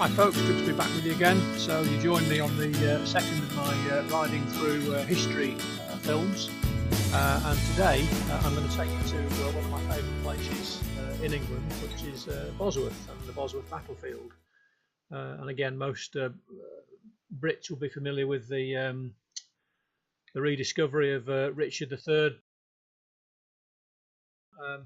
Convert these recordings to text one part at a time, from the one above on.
Hi folks, good to be back with you again. So you joined me on the second of my riding through history films, and today I'm going to take you to one of my favourite places in England, which is Bosworth and the Bosworth battlefield. And again, most Brits will be familiar with the rediscovery of Richard III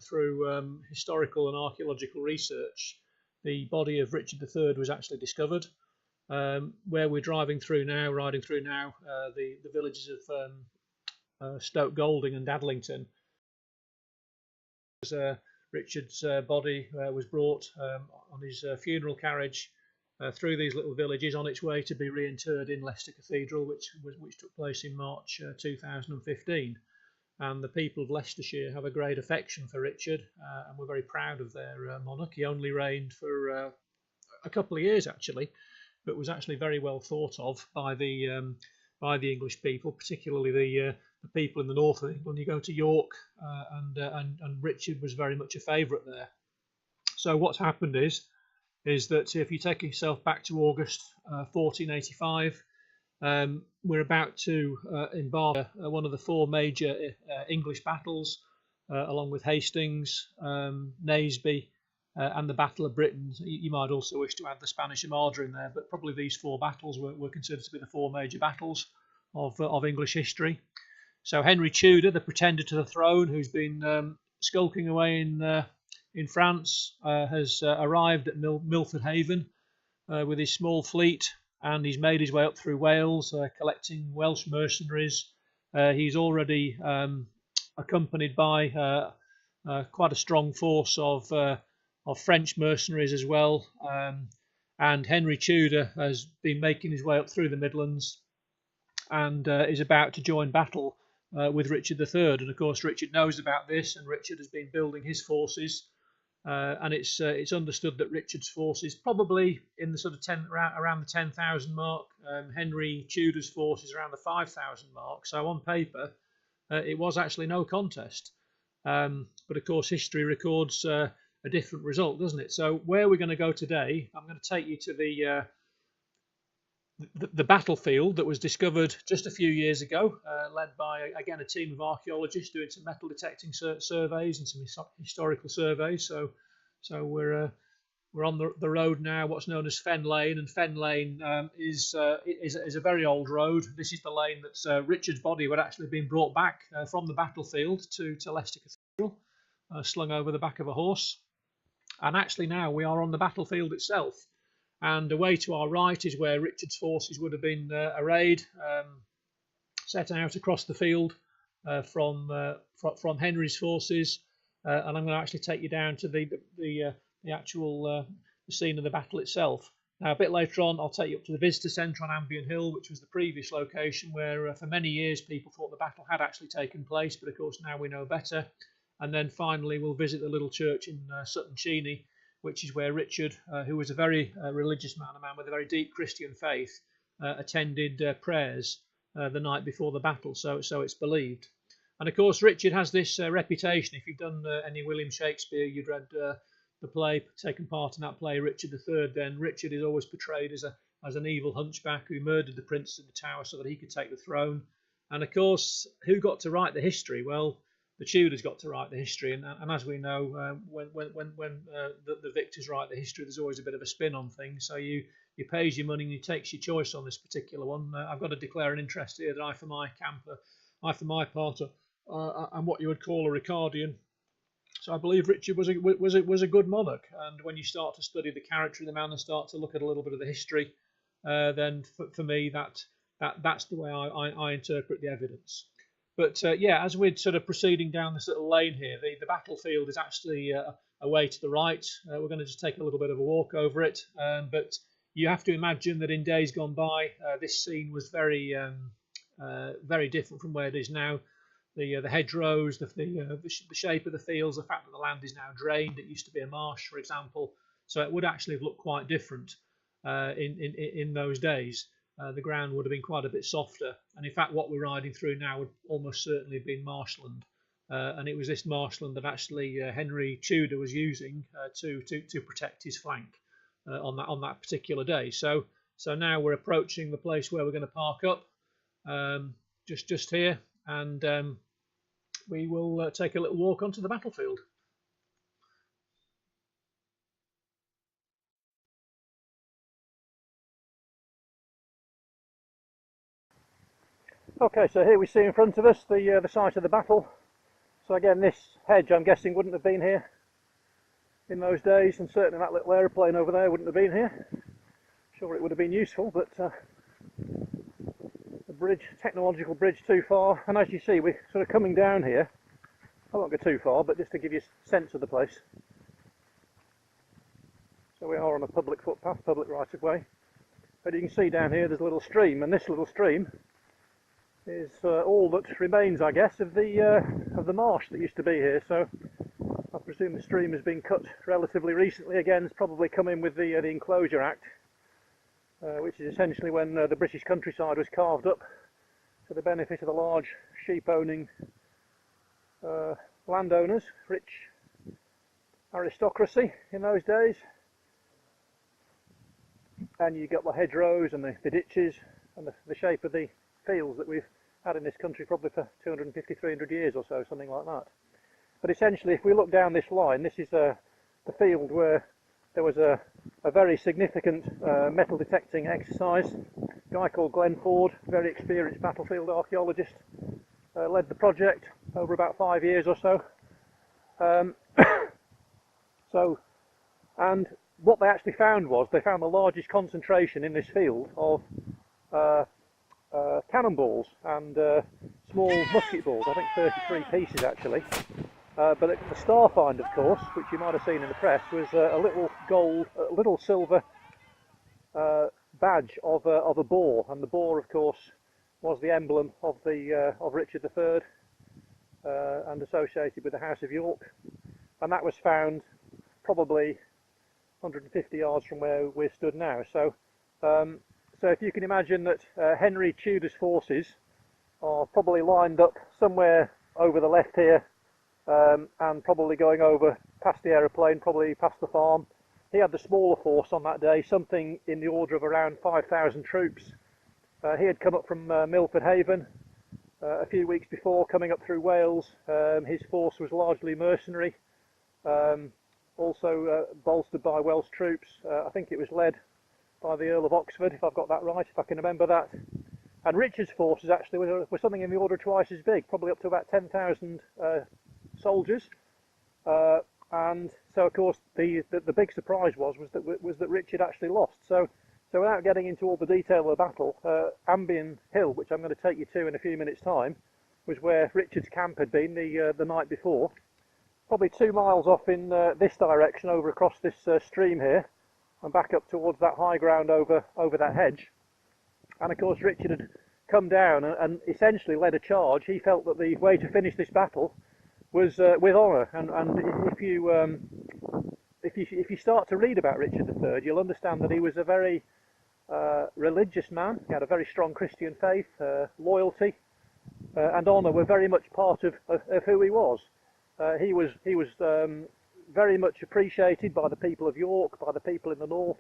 through historical and archaeological research. The body of Richard III was actually discovered. Where we're riding through now, the villages of Stoke Golding and Dadlington. Richard's body was brought on his funeral carriage through these little villages on its way to be reinterred in Leicester Cathedral, which took place in March 2015. And the people of Leicestershire have a great affection for Richard, and we're very proud of their monarch. He only reigned for a couple of years actually, but was actually very well thought of by the English people, particularly the people in the north of England. You go to York, and Richard was very much a favourite there. So what's happened is that if you take yourself back to August 1485, we're about to embark one of the four major English battles, along with Hastings, Naseby, and the Battle of Britain. You might also wish to add the Spanish Armada in there, but probably these four battles were considered to be the four major battles of English history. So Henry Tudor, the pretender to the throne, who's been skulking away in France, has arrived at Milford Haven with his small fleet, and he's made his way up through Wales, collecting Welsh mercenaries. He's already accompanied by quite a strong force of French mercenaries as well. And Henry Tudor has been making his way up through the Midlands and is about to join battle with Richard III. And of course, Richard knows about this, and Richard has been building his forces. And it's understood that Richard's forces probably in the sort of around the 10,000 mark. Henry Tudor's forces around the 5,000 mark. So on paper, it was actually no contest. But of course, history records a different result, doesn't it? So where we're going to go today, I'm going to take you to the battlefield that was discovered just a few years ago, led by, again, a team of archaeologists doing some metal detecting surveys and some historical surveys. So we're on the road now, what's known as Fen Lane, and Fen Lane is a very old road. This is the lane that Richard's body would actually have been brought back from the battlefield to Leicester Cathedral, slung over the back of a horse. And actually now we are on the battlefield itself. And away to our right is where Richard's forces would have been arrayed, set out across the field from Henry's forces. And I'm going to actually take you down to the actual scene of the battle itself. Now, a bit later on, I'll take you up to the visitor centre on Ambient Hill, which was the previous location where for many years people thought the battle had actually taken place, but of course now we know better. And then finally we'll visit the little church in Sutton Cheney, which is where Richard, who was a very religious man, a man with a very deep Christian faith, attended prayers the night before the battle, so it's believed. And of course, Richard has this reputation. If you've done any William Shakespeare, you've read the play, taken part in that play, Richard III, then Richard is always portrayed as an evil hunchback who murdered the princes in the Tower so that he could take the throne. And of course, who got to write the history? Well, the Tudors got to write the history, and as we know, when the victors write the history, there's always a bit of a spin on things. So you pays your money and you takes your choice on this particular one. I've got to declare an interest here that I, for my part, am what you would call a Ricardian. So I believe Richard was a good monarch, and when you start to study the character of the man and start to look at a little bit of the history, then for me that's the way I interpret the evidence. But yeah, as we're sort of proceeding down this little lane here, the battlefield is actually away to the right. We're going to just take a little bit of a walk over it. But you have to imagine that in days gone by, this scene was very different from where it is now. The hedgerows, the shape of the fields, the fact that the land is now drained. It used to be a marsh, for example. So it would actually have looked quite different in those days. The ground would have been quite a bit softer, and in fact what we're riding through now would almost certainly have been marshland, and it was this marshland that actually Henry Tudor was using to protect his flank. on that particular day. So now we're approaching the place where we're going to park up, just here, and we will take a little walk onto the battlefield. Okay, so here we see in front of us the site of the battle. So again, this hedge, I'm guessing, wouldn't have been here in those days, and certainly that little aeroplane over there wouldn't have been here. Sure, it would have been useful, but the bridge, technological bridge, too far. And as you see, we're sort of coming down here. I won't go too far, but just to give you a sense of the place. So we are on a public footpath, public right of way. But you can see down here there's a little stream, and this little stream is all that remains, I guess, of the marsh that used to be here. So I presume the stream has been cut relatively recently. Again, it's probably come in with the Enclosure Act, which is essentially when the British countryside was carved up for the benefit of the large sheep-owning landowners, rich aristocracy in those days. And you got the hedgerows and the ditches and the shape of the fields that we've had in this country probably for 250, 300 years or so, something like that. But essentially, if we look down this line, this is the field where there was a very significant metal detecting exercise. A guy called Glenn Ford, very experienced battlefield archaeologist, led the project over about 5 years or so. And what they actually found was, they found the largest concentration in this field of cannonballs and small musket balls, I think 33 pieces actually. But the star find, of course, which you might have seen in the press, was a little silver badge of a boar, and the boar, of course, was the emblem of Richard III and associated with the House of York, and that was found probably 150 yards from where we're stood now. So if you can imagine that Henry Tudor's forces are probably lined up somewhere over the left here, and probably going over past the aeroplane, probably past the farm. He had the smaller force on that day, something in the order of around 5,000 troops. He had come up from Milford Haven a few weeks before, coming up through Wales. His force was largely mercenary, also bolstered by Welsh troops. I think it was led by the Earl of Oxford, if I've got that right, if I can remember that. And Richard's forces actually were something in the order of twice as big, probably up to about 10,000 soldiers. And so, of course, the big surprise was that Richard actually lost. So without getting into all the detail of the battle, Ambient Hill, which I'm going to take you to in a few minutes' time, was where Richard's camp had been the night before. Probably 2 miles off in this direction, over across this stream here, and back up towards that high ground over that hedge. And of course, Richard had come down and essentially led a charge. He felt that the way to finish this battle was with honour. And if you start to read about Richard III, you'll understand that he was a very religious man. He had a very strong Christian faith, loyalty, and honour were very much part of who he was. He was very much appreciated by the people of York, by the people in the north,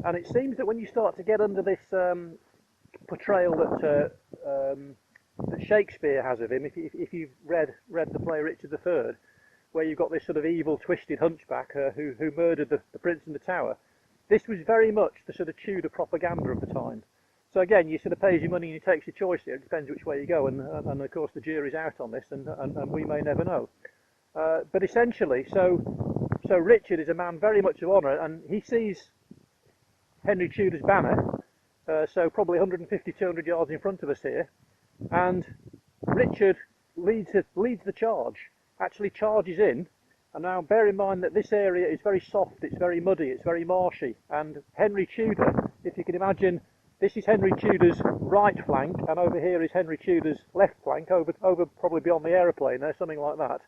and it seems that when you start to get under this portrayal that Shakespeare has of him, if you've read the play Richard III, where you've got this sort of evil, twisted hunchback who murdered the prince in the tower, this was very much the sort of Tudor propaganda of the time. So again, you sort of pays your money and you takes your choice here. It depends which way you go, and of course the jury's out on this, and we may never know. But essentially, so Richard is a man very much of honour, and he sees Henry Tudor's banner, so probably 150, 200 yards in front of us here, and Richard leads the charge, actually charges in. And now bear in mind that this area is very soft, it's very muddy, it's very marshy, and Henry Tudor, if you can imagine, this is Henry Tudor's right flank, and over here is Henry Tudor's left flank, over probably beyond the aeroplane there, something like that.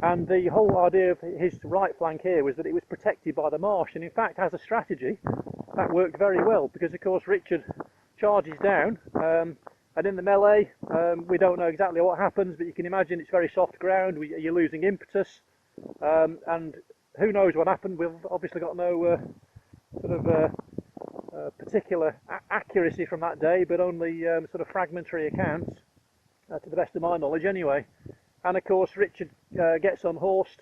And the whole idea of his right flank here was that it was protected by the marsh, and in fact, as a strategy, that worked very well, because of course Richard charges down, and in the melee, we don't know exactly what happens, but you can imagine it's very soft ground, you're losing impetus, and who knows what happened. We've obviously got no particular accuracy from that day, but only sort of fragmentary accounts, to the best of my knowledge anyway. And of course Richard gets unhorsed,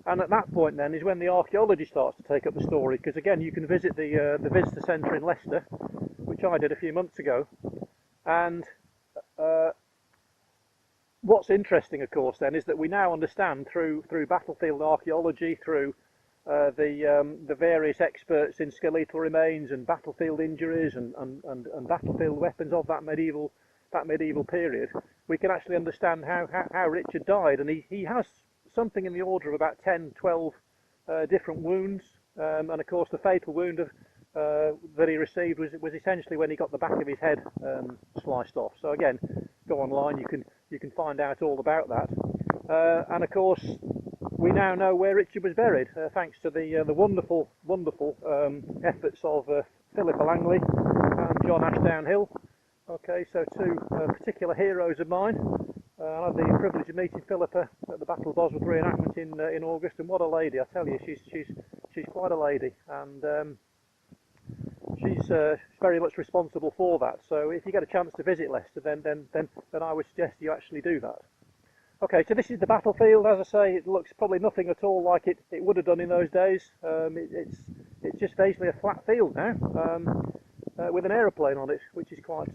and at that point then is when the archaeology starts to take up the story, because again you can visit the visitor centre in Leicester, which I did a few months ago. And what's interesting, of course, then is that we now understand through battlefield archaeology, through the various experts in skeletal remains and battlefield injuries and battlefield weapons of that medieval period, we can actually understand how Richard died. And he has something in the order of about 10-12 different wounds, and of course the fatal wound that he received was essentially when he got the back of his head sliced off. So again, go online, you can find out all about that. And of course we now know where Richard was buried, thanks to the wonderful efforts of Philippa Langley and John Ashdown-Hill. Okay, so two particular heroes of mine. I had the privilege of meeting Philippa at the Battle of Bosworth reenactment in August, and what a lady! I tell you, she's quite a lady, and she's very much responsible for that. So if you get a chance to visit Leicester, then I would suggest you actually do that. Okay, so this is the battlefield. As I say, it looks probably nothing at all like it would have done in those days. It's just basically a flat field now, with an aeroplane on it, which is quite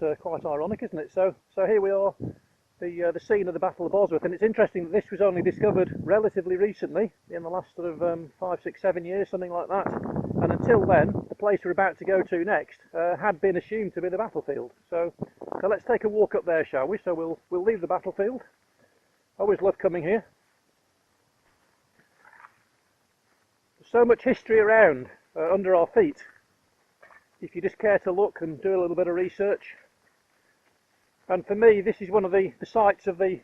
ironic, isn't it? So here we are, the scene of the Battle of Bosworth, and it's interesting that this was only discovered relatively recently, in the last sort of 5, 6, 7 years, something like that. And until then, the place we're about to go to next had been assumed to be the battlefield. So let's take a walk up there, shall we? So we'll leave the battlefield. I always love coming here. There's so much history around under our feet, if you just care to look and do a little bit of research. And for me, this is one of the sites of the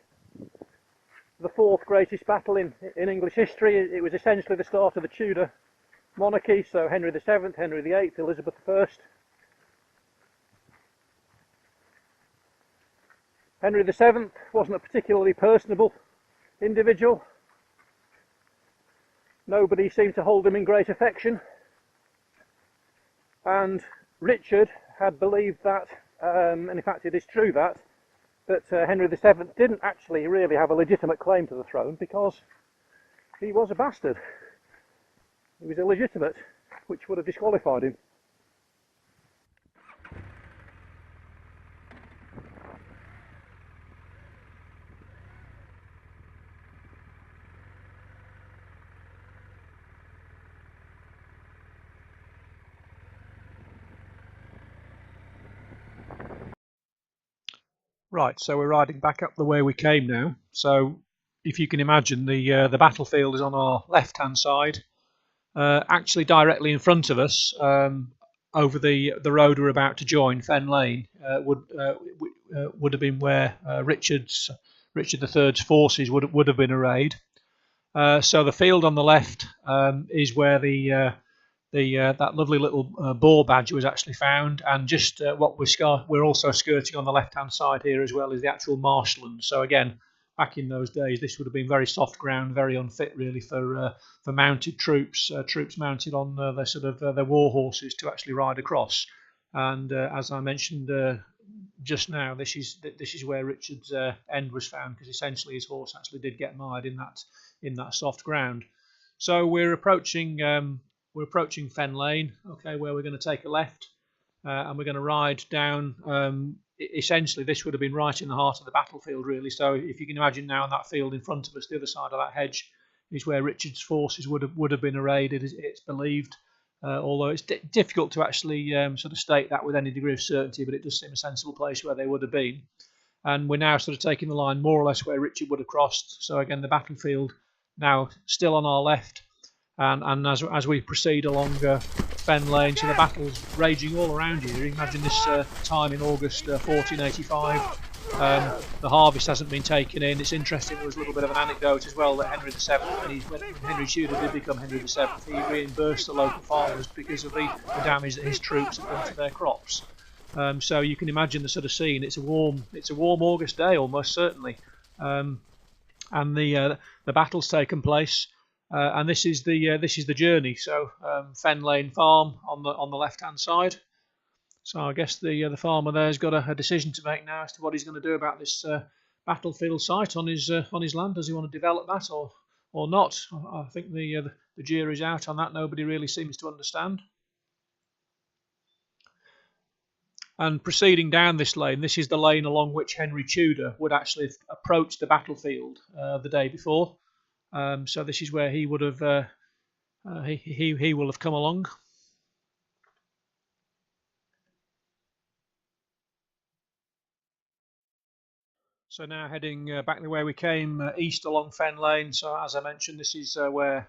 fourth greatest battle in English history. It was essentially the start of the Tudor monarchy, so Henry VII, Henry VIII, Elizabeth I. Henry VII wasn't a particularly personable individual. Nobody seemed to hold him in great affection. And Richard had believed that, and in fact it is true that Henry VII didn't actually really have a legitimate claim to the throne, because he was a bastard. He was illegitimate, which would have disqualified him. Right, so we're riding back up the way we came now. So if you can imagine, the battlefield is on our left-hand side, actually directly in front of us, over the road we're about to join, Fen Lane, would have been where Richard III's forces would have been arrayed. So the field on the left is where that lovely little boar badge was actually found, and just what we're also skirting on the left-hand side here as well is the actual marshland. So again, back in those days, this would have been very soft ground, very unfit really for mounted troops, troops mounted on their sort of their war horses to actually ride across. And as I mentioned just now, this is where Richard's end was found, because essentially his horse actually did get mired in that soft ground. So we're approaching Fen Lane, okay, where we're going to take a left, and we're going to ride down. Essentially, this would have been right in the heart of the battlefield, really. So if you can imagine now, on that field in front of us, the other side of that hedge, is where Richard's forces would have been arrayed. It's believed, although it's difficult to actually sort of state that with any degree of certainty, but it does seem a sensible place where they would have been. And we're now sort of taking the line more or less where Richard would have crossed. So again, the battlefield now still on our left. And as we proceed along Fen Lane, so the battle's raging all around you. Imagine this time in August 1485. The harvest hasn't been taken in. It's interesting, there was a little bit of an anecdote as well that Henry VII, when Henry Tudor did become Henry VII, he reimbursed the local farmers because of the damage that his troops had done to their crops. So you can imagine the sort of scene. It's a warm August day, almost certainly, and the battle's taken place. and this is the journey. So Fen Lane Farm on the left hand side. So I guess the farmer there's got a decision to make now as to what he's going to do about this battlefield site on his land. Does he want to develop that or not? I think the jury's out on that. Nobody really seems to understand. And proceeding down this lane, this is the lane along which Henry Tudor would actually approach the battlefield the day before. So this is where he would have he will have come along. So now heading back the way we came, east along Fen Lane. So as I mentioned, this is where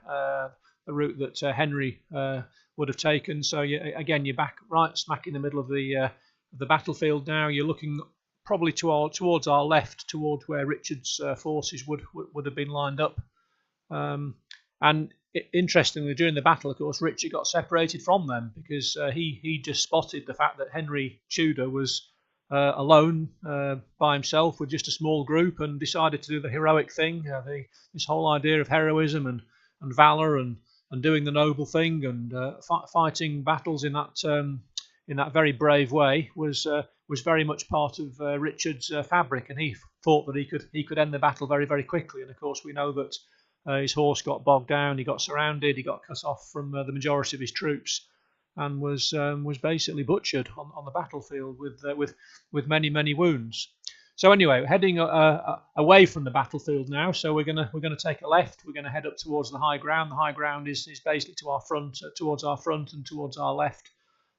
the route that Henry would have taken. So again, you're back right smack in the middle of the battlefield now. You're looking probably towards our left, towards where Richard's forces would have been lined up. And interestingly, during the battle, of course, Richard got separated from them because he just spotted the fact that Henry Tudor was alone by himself with just a small group, and decided to do the heroic thing. This whole idea of heroism and valour and doing the noble thing and fighting battles in that very brave way was very much part of Richard's fabric, and he thought that he could end the battle very, very quickly. And of course, we know that his horse got bogged down, he got surrounded, he got cut off from the majority of his troops, and was basically butchered on the battlefield with many wounds. So anyway, heading away from the battlefield now. So we're gonna take a left. We're gonna head up towards the high ground. The high ground is basically to our front, towards our front and towards our left.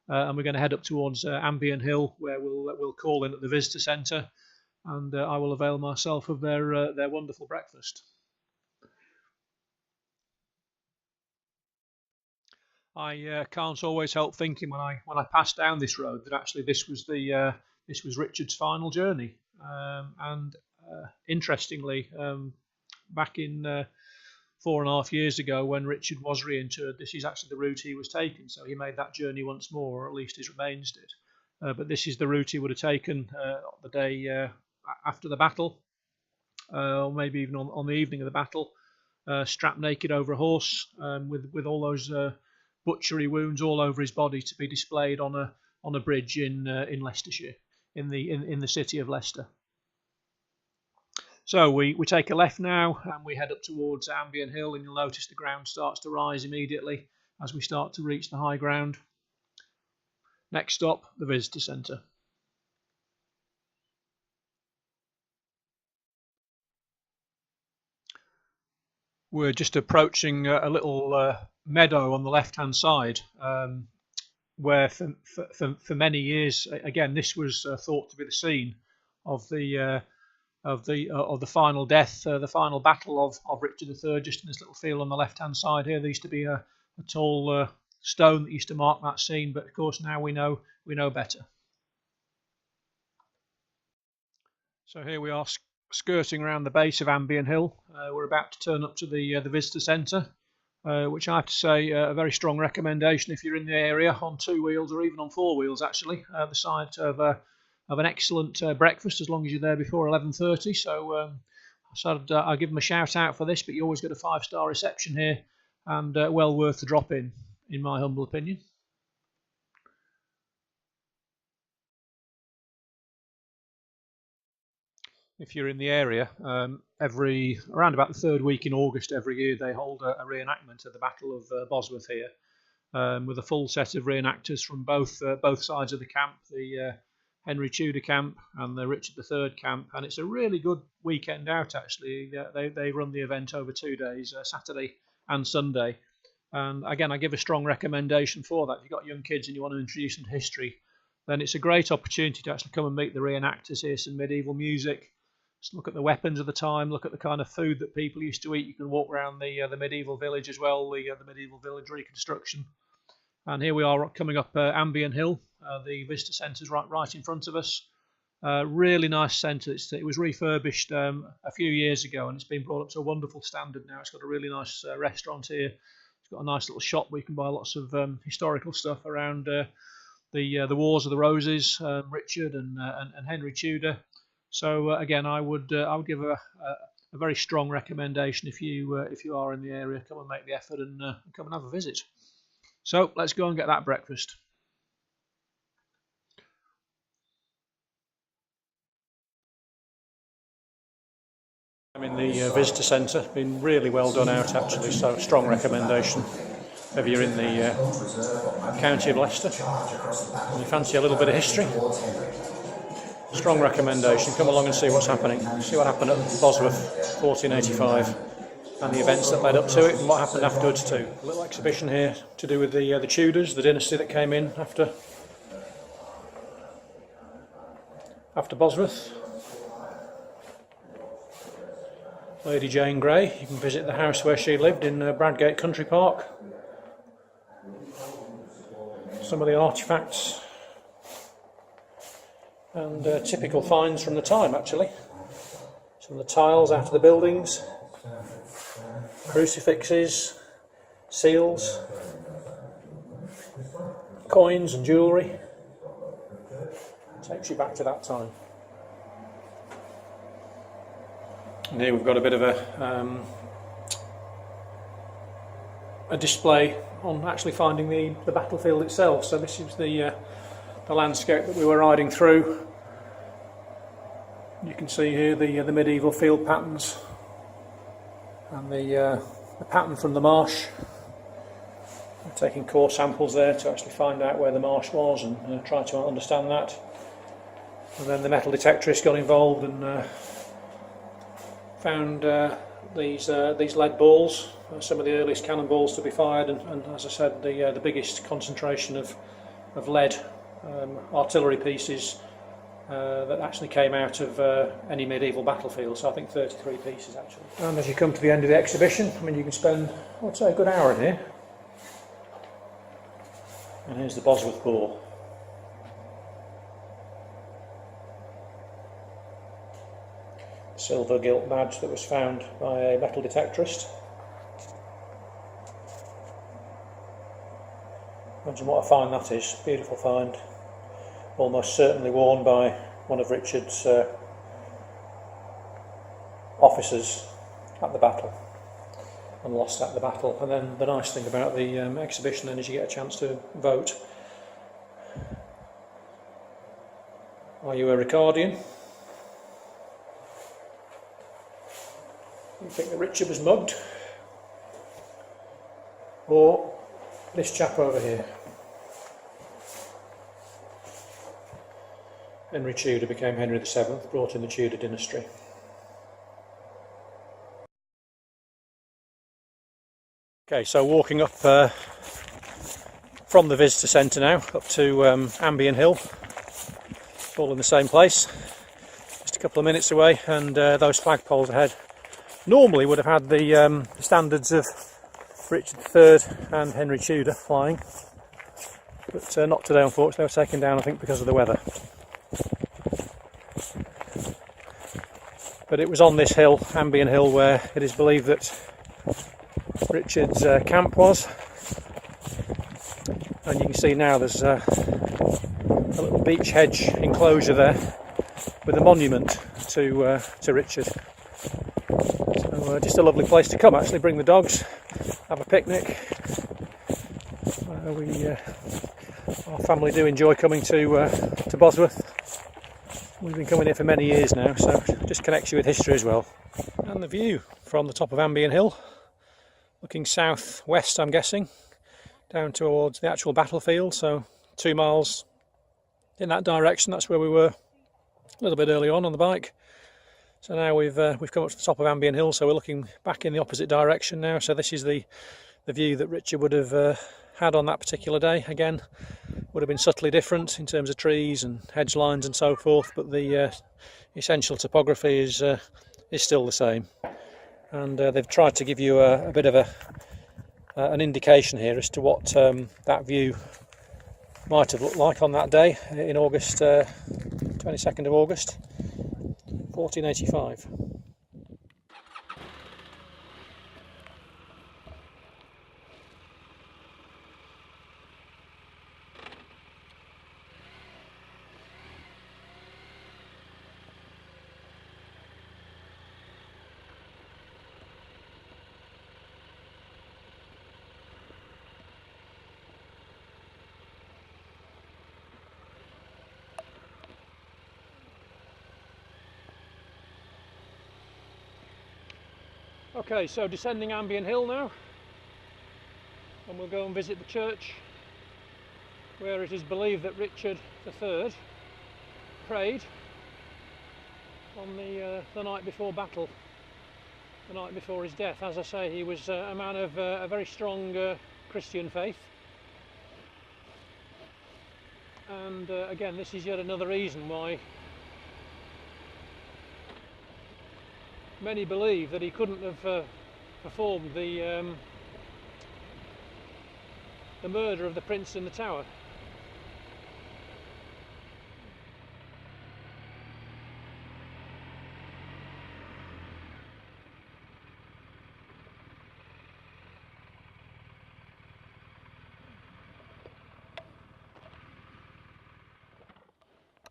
And we're going to head up towards Ambient Hill, where we'll call in at the visitor centre, and I will avail myself of their wonderful breakfast. I can't always help thinking when I pass down this road that actually this was Richard's final journey, and interestingly, back in 4.5 years ago, when Richard was reinterred, this is actually the route he was taking. So he made that journey once more, or at least his remains did. But this is the route he would have taken the day after the battle, or maybe even on the evening of the battle, strapped naked over a horse, with all those butchery wounds all over his body, to be displayed on a bridge in Leicestershire, in the city of Leicester. So we take a left now, and we head up towards Ambient Hill, and you'll notice the ground starts to rise immediately as we start to reach the high ground. Next stop, the visitor centre. We're just approaching a little meadow on the left-hand side, where for many years, again, this was thought to be the scene of the final death, the final battle of Richard III, just in this little field on the left-hand side here. There used to be a tall stone that used to mark that scene, but of course now we know better. So here we are skirting around the base of Ambient Hill. We're about to turn up to the visitor centre, which I have to say a very strong recommendation if you're in the area on 2 wheels or even on 4 wheels. Actually, the site of an excellent breakfast as long as you're there before 11:30. So I'll give them a shout out for this, but you always get a 5-star reception here, and well worth the drop in my humble opinion. If you're in the area, around about the 3rd week in August every year, they hold a reenactment of the Battle of Bosworth here, with a full set of reenactors from both sides of the camp, the Henry Tudor camp and the Richard III camp, and it's a really good weekend out actually. They run the event over 2 days, Saturday and Sunday, and again I give a strong recommendation for that. If you've got young kids and you want to introduce them to history, then it's a great opportunity to actually come and meet the reenactors, hear some medieval music, just look at the weapons of the time, look at the kind of food that people used to eat. You can walk around the medieval village as well, the medieval village reconstruction. And here we are coming up Ambient Hill. The visitor centre is right in front of us. Really nice centre. It was refurbished a few years ago, and it's been brought up to a wonderful standard now. It's got a really nice restaurant here. It's got a nice little shop where you can buy lots of historical stuff around the Wars of the Roses, Richard and Henry Tudor. So again, I would give a a very strong recommendation if you are in the area. Come and make the effort and come and have a visit. So let's go and get that breakfast. I'm in the visitor centre, been really well done out actually, so strong recommendation if you're in the county of Leicester and you fancy a little bit of history. Strong recommendation, come along and see what's happening, see what happened at Bosworth 1485 and the events that led up to it and what happened afterwards too. A little exhibition here to do with the Tudors, the dynasty that came in after Bosworth. Lady Jane Grey, you can visit the house where she lived in Bradgate Country Park. Some of the artefacts and typical finds from the time actually. Some of the tiles out of the buildings, crucifixes, seals, coins and jewellery. Takes you back to that time. And here we've got a bit of a display on actually finding the battlefield itself. So this is the landscape that we were riding through. You can see here the medieval field patterns and the pattern from the marsh. We're taking core samples there to actually find out where the marsh was and try to understand that. And then the metal detectorist got involved and found these lead balls, some of the earliest cannonballs to be fired, and as I said, the biggest concentration of lead artillery pieces that actually came out of any medieval battlefield. So I think 33 pieces actually. And as you come to the end of the exhibition, I mean, you can spend, I'd say, a good hour in here. And here's the Bosworth bore. Silver gilt badge that was found by a metal detectorist. Imagine what a find that is, beautiful find. Almost certainly worn by one of Richard's officers at the battle and lost at the battle. And then the nice thing about the exhibition then is you get a chance to vote. Are you a Ricardian? You think that Richard was mugged? Or this chap over here? Henry Tudor became Henry VII, brought in the Tudor dynasty. Okay, so walking up from the visitor centre now, up to Ambient Hill, all in the same place, just a couple of minutes away, and those flagpoles ahead normally would have had the standards of Richard III and Henry Tudor flying, but not today unfortunately. They were taken down I think because of the weather. But it was on this hill, Ambient Hill, where it is believed that Richard's camp was, and you can see now there's a little beech hedge enclosure there with a monument to Richard. So just a lovely place to come actually, bring the dogs, have a picnic. Our family do enjoy coming to Bosworth. We've been coming here for many years now, so it just connects you with history as well. And the view from the top of Ambient Hill, looking south-west I'm guessing, down towards the actual battlefield, so 2 miles in that direction. That's where we were a little bit early on the bike. So now we've come up to the top of Ambient Hill, so we're looking back in the opposite direction now. So this is the view that Richard would have had on that particular day. Again, would have been subtly different in terms of trees and hedge lines and so forth, but the essential topography is still the same. And they've tried to give you a bit of an indication here as to what that view might have looked like on that day in August, 22nd of August 1485. Okay, so descending Ambient Hill now, and we'll go and visit the church where it is believed that Richard III prayed on the night before battle, the night before his death. As I say, he was a man of a very strong Christian faith, and again, this is yet another reason why many believe that he couldn't have performed the murder of the prince in the tower.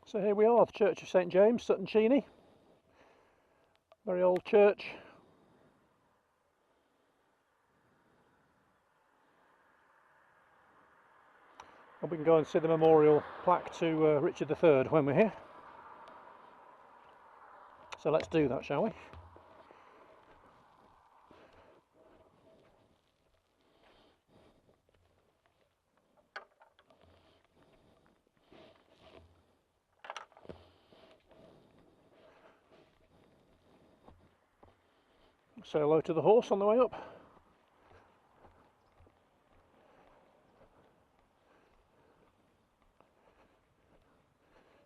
So here we are, the Church of St James, Sutton Cheney. Very old church. And we can go and see the memorial plaque to Richard III when we're here. So let's do that, shall we? Say hello to the horse on the way up.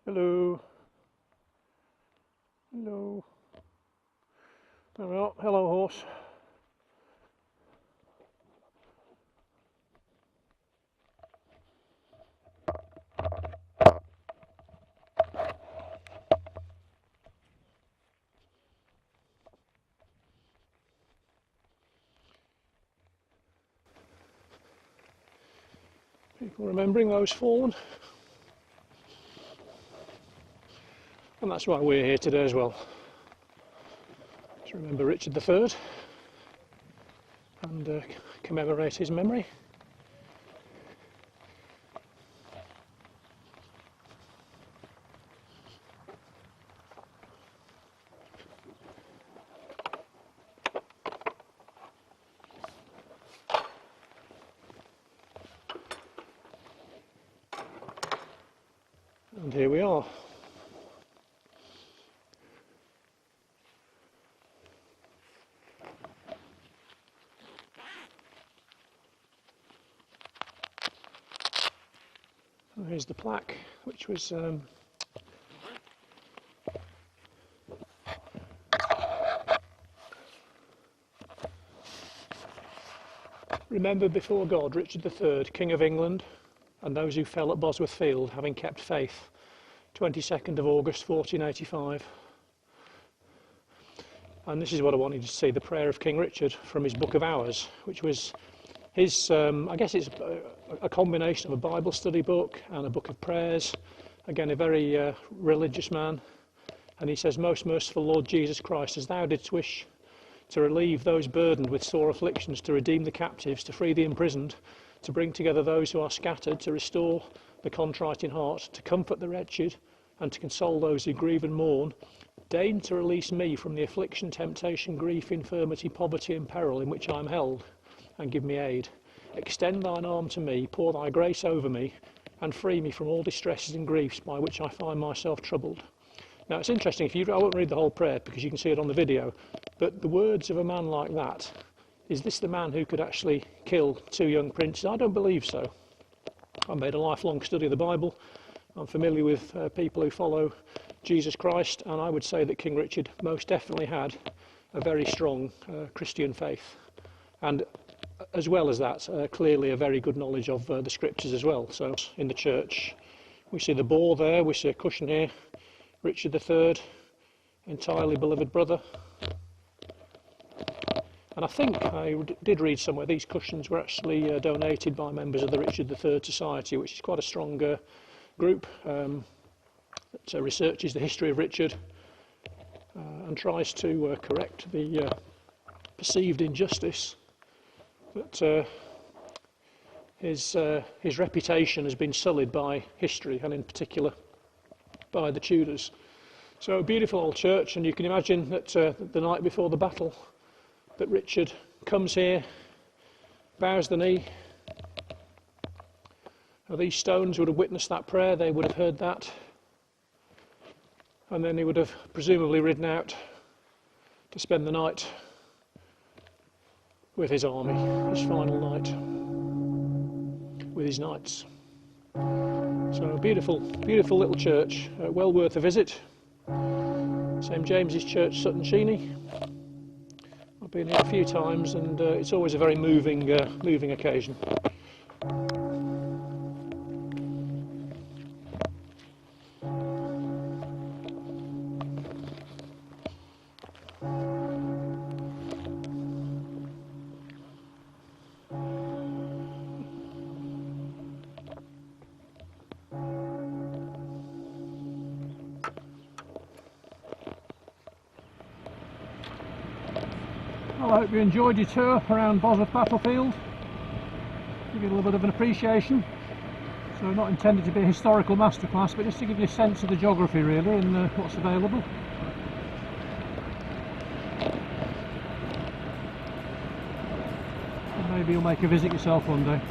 Hello. Hello. There we are. Hello, horse. People remembering those fallen. And that's why we're here today as well. To remember Richard III and commemorate his memory. And here we are. Here's the plaque, which was remembered before God Richard III, King of England, and those who fell at Bosworth Field, having kept faith, 22nd of August 1485. And this is what I wanted to see, the prayer of King Richard from his Book of Hours, which was his, I guess it's a combination of a Bible study book and a book of prayers. Again, a very religious man. And he says, "Most merciful Lord Jesus Christ, as thou didst wish to relieve those burdened with sore afflictions, to redeem the captives, to free the imprisoned, to bring together those who are scattered, to restore the contrite in heart, to comfort the wretched, and to console those who grieve and mourn, deign to release me from the affliction, temptation, grief, infirmity, poverty, and peril in which I am held, and give me aid. Extend thine arm to me, pour thy grace over me, and free me from all distresses and griefs by which I find myself troubled." Now it's interesting, I won't read the whole prayer because you can see it on the video, but the words of a man like that, is this the man who could actually kill two young princes? I don't believe so. I made a lifelong study of the Bible. I'm familiar with people who follow Jesus Christ, and I would say that King Richard most definitely had a very strong Christian faith. And as well as that, clearly a very good knowledge of the scriptures as well. So in the church, we see the boar there, we see a cushion here, Richard III, entirely beloved brother. And I think I did read somewhere these cushions were actually donated by members of the Richard III Society, which is quite a strong group that researches the history of Richard and tries to correct the perceived injustice that his reputation has been sullied by history, and in particular by the Tudors. So a beautiful old church, and you can imagine that the night before the battle, that Richard comes here, bows the knee. Now these stones would have witnessed that prayer, they would have heard that, and then he would have presumably ridden out to spend the night with his army, his final night with his knights. So beautiful, beautiful little church, well worth a visit. St James's Church, Sutton Cheney. I've been here a few times, and it's always a very moving occasion. Well, I hope you enjoyed your tour around Bosworth battlefield. Give you a little bit of an appreciation. So not intended to be a historical masterclass, but just to give you a sense of the geography really and what's available. And maybe you'll make a visit yourself one day.